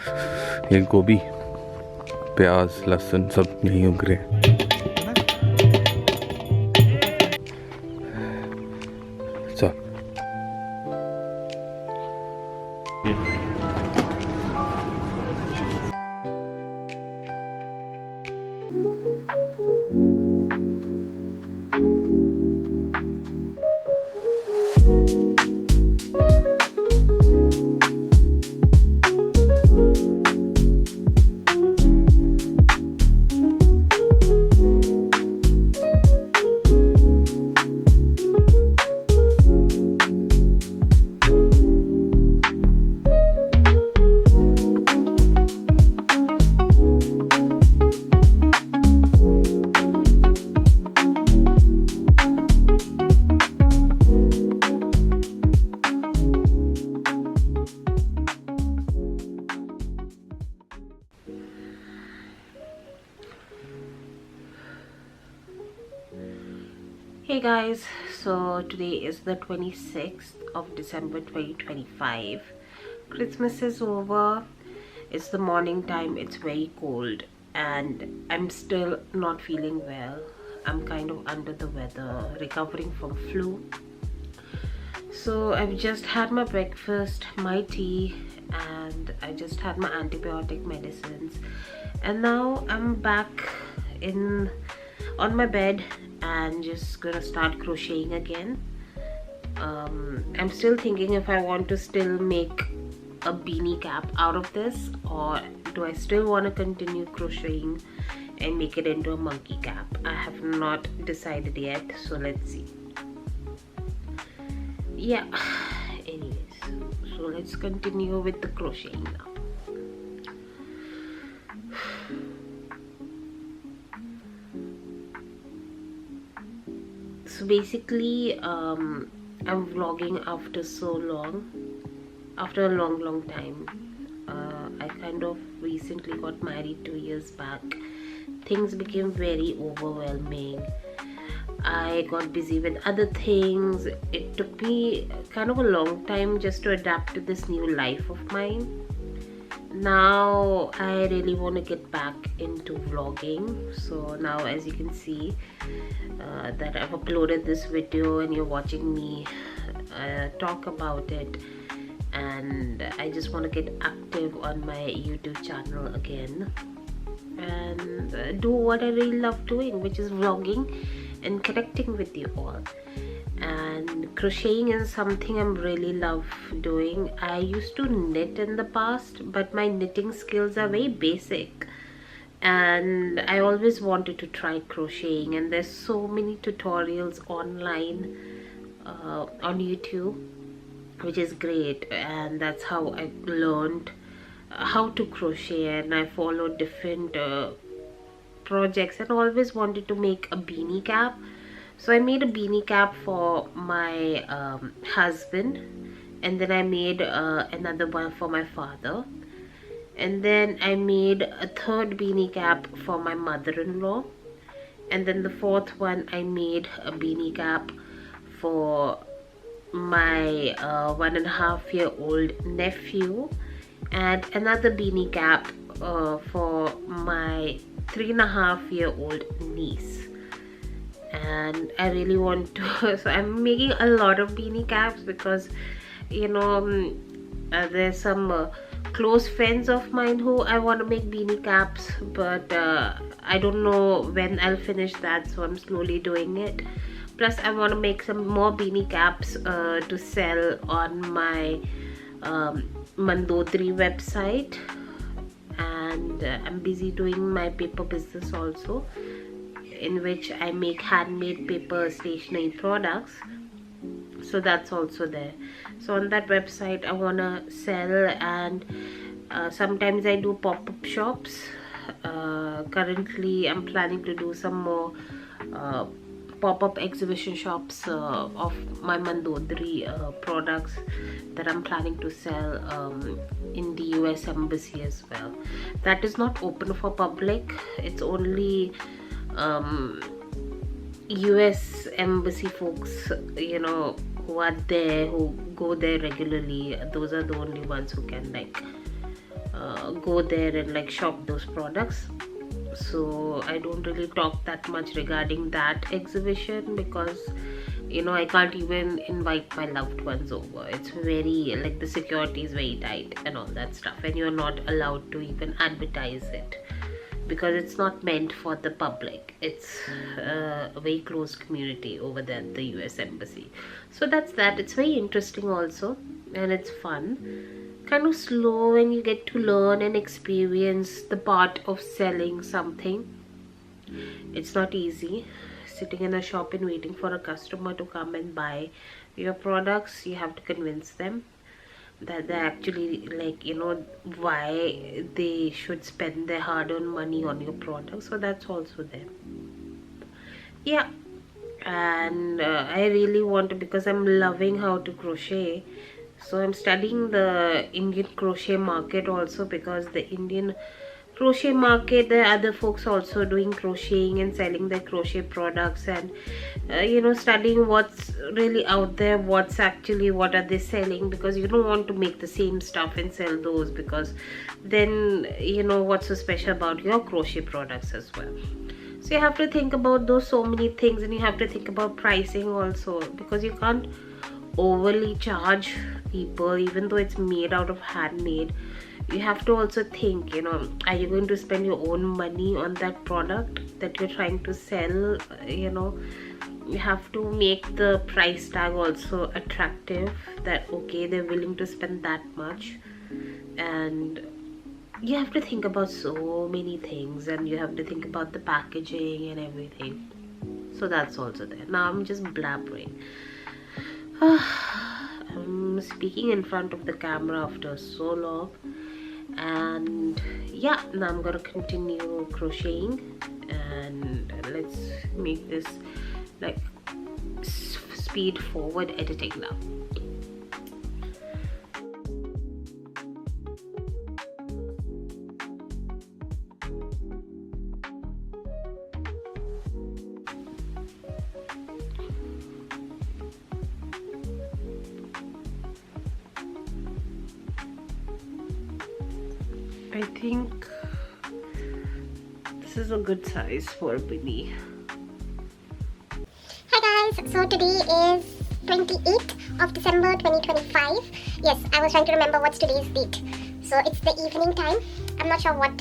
ये गोभी, प्याज, लहसुन सब यहीं उग रहे हैं। चल Hey guys, so today is the 26th of December 2025. Christmas is over. It's the morning time. It's very cold and I'm still not feeling well. I'm kind of under the weather, recovering from flu. So I've just had my breakfast, my tea, and I just had my antibiotic medicines, and now I'm back in on my bed and just gonna start crocheting again. I'm still thinking if I want to still make a beanie cap out of this, or do I still want to continue crocheting and make it into a monkey cap. I have not decided yet, so let's see. Yeah, anyways, so let's continue with the crocheting now. So basically I'm vlogging after a long time. I kind of recently got married 2 years back. Things became very overwhelming. I got busy with other things. It took me kind of a long time just to adapt to this new life of mine. Now I really want to get back into vlogging. So now, as you can see, that I've uploaded this video and you're watching me talk about it, and I just want to get active on my YouTube channel again and do what I really love doing, which is vlogging and connecting with you all. And crocheting is something I'm really love doing. I used to knit in the past, but my knitting skills are very basic, and I always wanted to try crocheting, and there's so many tutorials online on YouTube, which is great, and that's how I learned how to crochet, and I followed different projects and always wanted to make a beanie cap. So I made a beanie cap for my husband, and then I made another one for my father, and then I made a third beanie cap for my mother-in-law, and then the fourth one I made a beanie cap for my 1.5-year-old nephew, and another beanie cap for my 3.5-year-old niece. And I really want to so I'm making a lot of beanie caps because, you know, there's some close friends of mine who I want to make beanie caps, but I don't know when I'll finish that, so I'm slowly doing it. Plus I want to make some more beanie caps to sell on my Mandodri website, and I'm busy doing my paper business also, in which I make handmade paper stationery products. So that's also there. So on that website I want to sell, and sometimes I do pop-up shops. Currently I'm planning to do some more pop-up exhibition shops of my Mandodri products that I'm planning to sell in the US Embassy as well. That is not open for public. It's only US Embassy folks, you know, who are there, who go there regularly. Those are the only ones who can like go there and like shop those products. So I don't really talk that much regarding that exhibition, because I can't even invite my loved ones over. It's very like, the security is very tight and all that stuff, and you're not allowed to even advertise it because it's not meant for the public. It's a very closed community over there at the US Embassy. So that's that. It's very interesting also, and it's fun, kind of slow, and you get to learn and experience the part of selling something. It's not easy sitting in a shop and waiting for a customer to come and buy your products. You have to convince them that they actually like, why they should spend their hard-earned money on your product. So that's also there. Yeah. And I really want to, because I'm loving how to crochet, so I'm studying the Indian crochet market also, because the Indian crochet market, there are other folks also doing crocheting and selling their crochet products, and studying what's really out there, what are they selling, because you don't want to make the same stuff and sell those, because then what's so special about your crochet products as well. So you have to think about those so many things, and you have to think about pricing also, because you can't overly charge people even though it's made out of handmade. You have to also think, are you going to spend your own money on that product that you're trying to sell? You have to make the price tag also attractive, that okay, they're willing to spend that much. And you have to think about so many things, and you have to think about the packaging and everything. So that's also there. Now I'm just blabbering. I'm speaking in front of the camera after so long. And yeah, now I'm gonna continue crocheting, and let's make this like speed forward editing now. I think this is a good size for a beanie. Hi guys, so today is 28th of December 2025. Yes, I was trying to remember what's today's date. So it's the evening time. I'm not sure what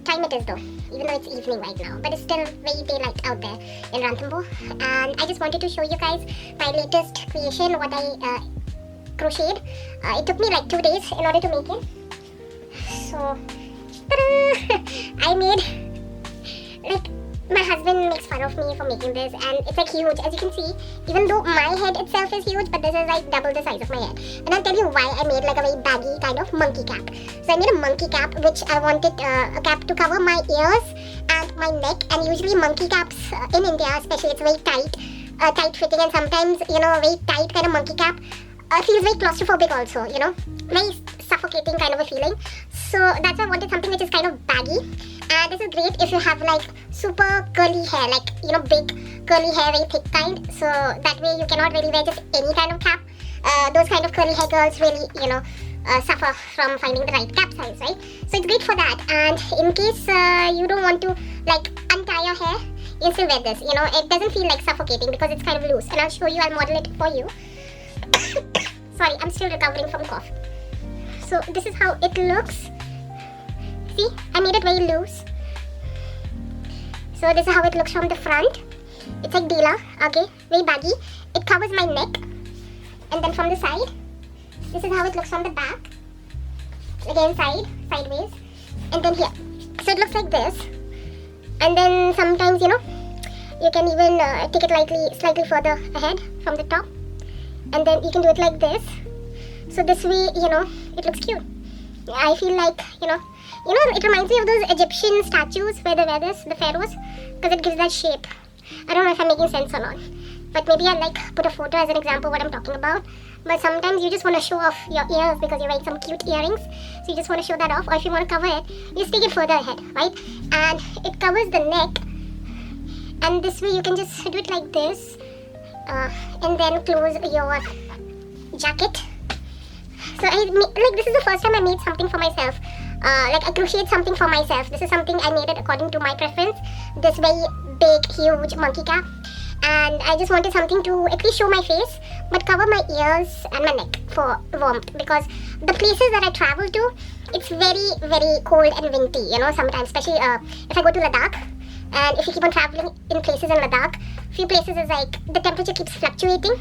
time it is though, even though it's evening right now. But it's still very daylight out there in Ranthambore. And I just wanted to show you guys my latest creation, what I crocheted. It took me like 2 days in order to make it. So, I made, like, my husband makes fun of me for making this, and it's like huge, as you can see, even though my head itself is huge, but this is like double the size of my head. And I'll tell you why I made like a very baggy kind of monkey cap. So I made a monkey cap, which I wanted a cap to cover my ears and my neck, and usually monkey caps in India especially, it's very tight fitting, and sometimes, very tight kind of monkey cap feels very claustrophobic also, very suffocating kind of a feeling. So that's why I wanted something which is kind of baggy. And this is great if you have like super curly hair, like big curly hair, very thick kind. So that way you cannot really wear just any kind of cap. Those kind of curly hair girls really suffer from finding the right cap size, right? So it's great for that. And in case you don't want to like untie your hair, you can still wear this. It doesn't feel like suffocating because it's kind of loose. And I'll show you, I'll model it for you. Sorry, I'm still recovering from cough. So this is how it looks. See, I made it very loose. So this is how it looks from the front. It's like Dela, okay, very baggy. It covers my neck. And then from the side, this is how it looks from the back. Again, sideways. And then here. So it looks like this. And then sometimes, you can even take it slightly further ahead from the top. And then you can do it like this. So this way, it looks cute. I feel like, it reminds me of those Egyptian statues where they wear this, the pharaohs, because it gives that shape. I don't know if I'm making sense or not. But maybe I'll put a photo as an example of what I'm talking about. But sometimes you just want to show off your ears because you're wearing some cute earrings. So you just want to show that off. Or if you want to cover it, you just take it further ahead, right? And it covers the neck. And this way you can just do it like this. And then close your jacket. So this is the first time I made something for myself. like I crochet something for myself. This is something I made it according to my preference. This very big, huge monkey cap. And I just wanted something to at least show my face, but cover my ears and my neck for warmth, because the places that I travel to, it's very, very cold and windy, you know, sometimes, especially if I go to Ladakh. And if you keep on traveling in places in Ladakh, few places is like the temperature keeps fluctuating.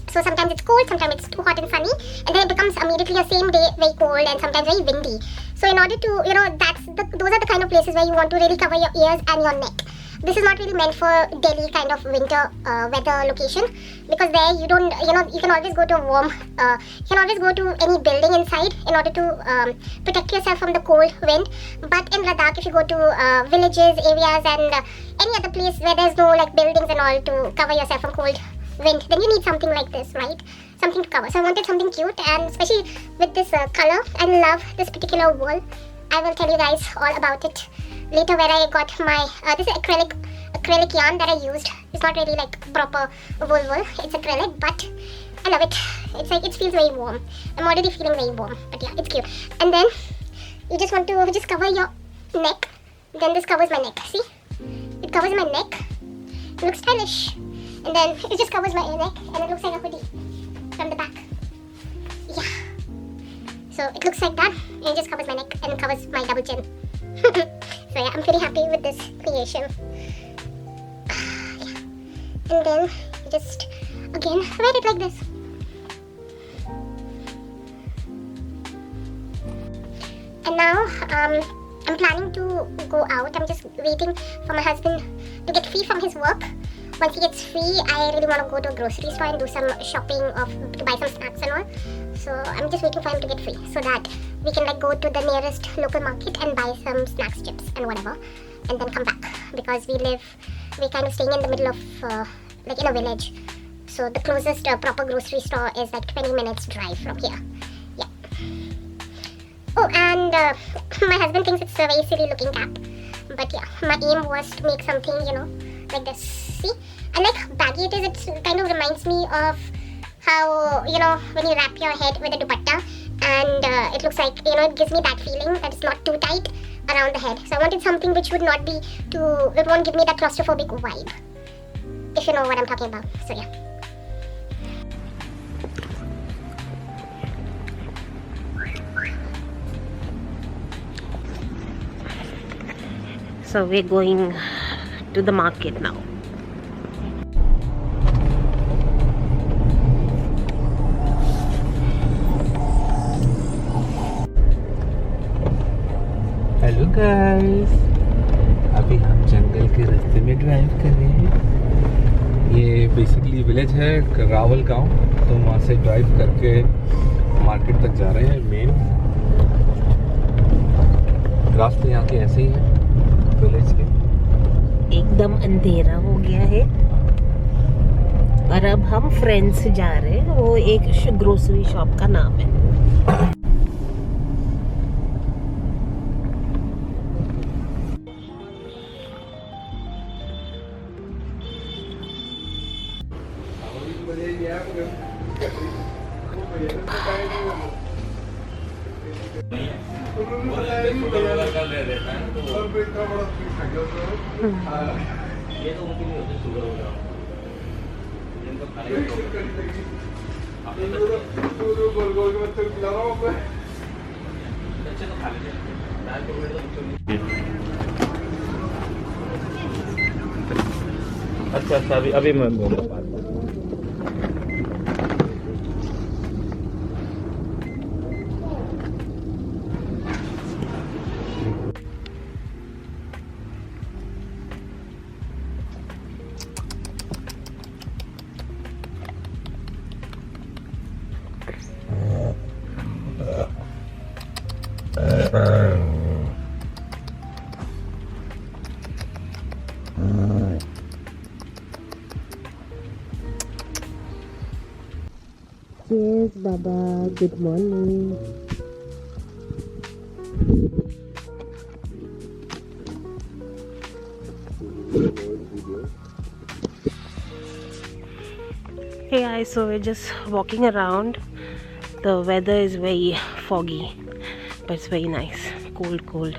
So sometimes it's cold, sometimes it's too hot and sunny, and then it becomes immediately the same day very cold and sometimes very windy. So in order to, you know, those are the kind of places where you want to really cover your ears and your neck. This is not really meant for Delhi kind of winter weather location, because there you don't, you know, you can always go to a warm, you can always go to any building inside in order to protect yourself from the cold wind. But in Ladakh, if you go to villages, areas, and any other place where there's no like buildings and all to cover yourself from cold wind, then you need something like this, right? Something to cover. So I wanted something cute, and especially with this color. I love this particular wool. I will tell you guys all about it later, where I got my this is acrylic yarn that I used. It's not really like proper wool, it's acrylic, but I love it. It's like, it feels very warm. I'm already feeling very warm, but yeah, it's cute. And then you just want to just cover your neck. Then this covers my neck. See, it covers my neck. It looks stylish. And then it just covers my neck, and it looks like a hoodie from the back. Yeah, so it looks like that, and it just covers my neck and it covers my double chin. So yeah, I'm pretty happy with this creation. Yeah. And then you just again wear it like this. And now I'm planning to go out. I'm just waiting for my husband to get free from his work. Once he gets free, I really want to go to a grocery store and do some shopping to buy some snacks and all. So I'm just waiting for him to get free so that we can like go to the nearest local market and buy some snacks, chips and whatever, and then come back, because we're kind of staying in the middle of like in a village. So the closest proper grocery store is like 20 minutes drive from here. Yeah. Oh, and my husband thinks it's a very silly looking cap, but yeah, my aim was to make something, you know, like this. See, I like how baggy it is. It kind of reminds me of how, you know, when you wrap your head with a dupatta, and it looks like, you know, it gives me that feeling that it's not too tight around the head. So I wanted something which would not be too, it won't give me that claustrophobic vibe, if you know what I'm talking about. So yeah. So we're going to the market now. Hello guys, अभी हम जंगल के रास्ते में drive कर रहे हैं। ये basically village है रावल गांव, तो वहाँ से ड्राइव करके मार्केट तक जा रहे हैं। मेन रास्ते यहाँ के ऐसे ही हैं विलेज के। एकदम अंधेरा हो गया है और अब हम फ्रेंड्स से जा रहे हैं। वो एक ग्रोसरी शॉप का नाम है। अच्छा, अभी मैं Cheers, Baba. Good morning. Hey guys, so we're just walking around. The weather is very foggy, but it's very nice, cold.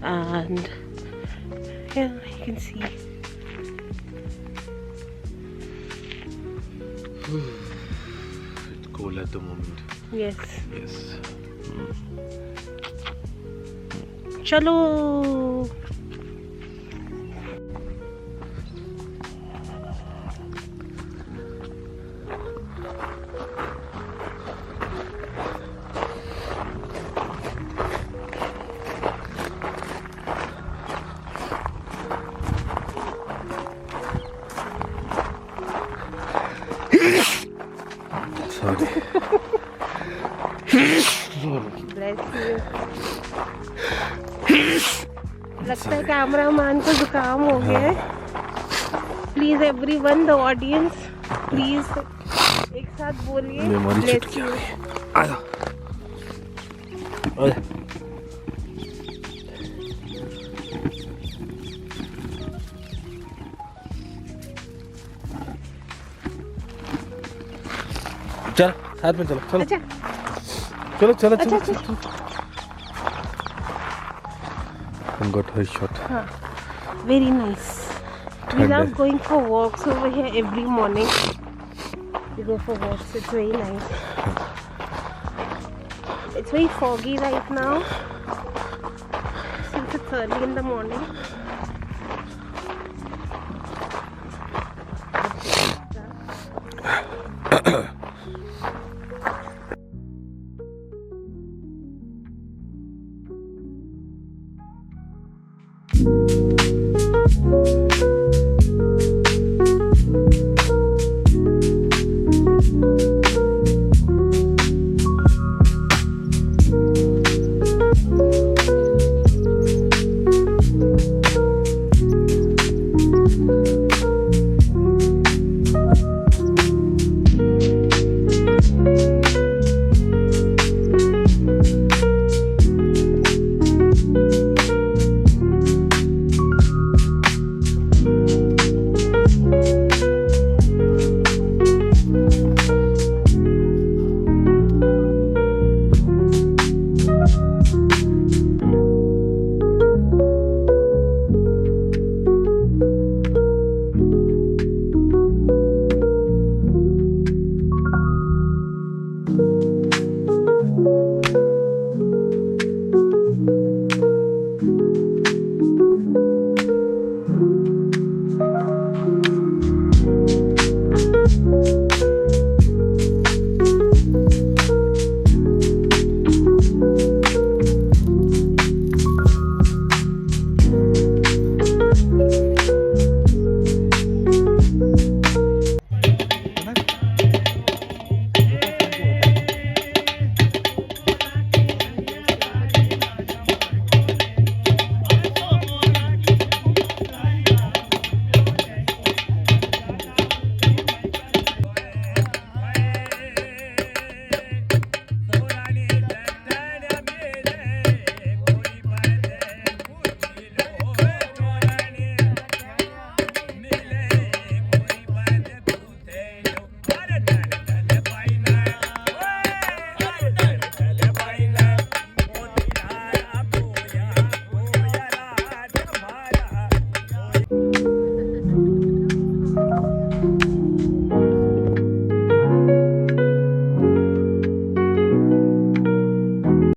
And yeah, you can see. It's cold at the moment. Yes. Yes. Chalo. Sorry. Bless you. लगता है cameraman को जुकाम हो गया है. Please everyone, the audience, please एक साथ बोलिए. मेमोरी Bless छूट गया. you. आजा. ओए. चल साथ में चलो चलो अच्छा चलो चलो चलो अच्छा. चलो हम got her shot. हाँ, very nice. We Thunder. love going for walks over here every morning. We go for walks. It's very nice. It's very foggy right now since it's early in the morning.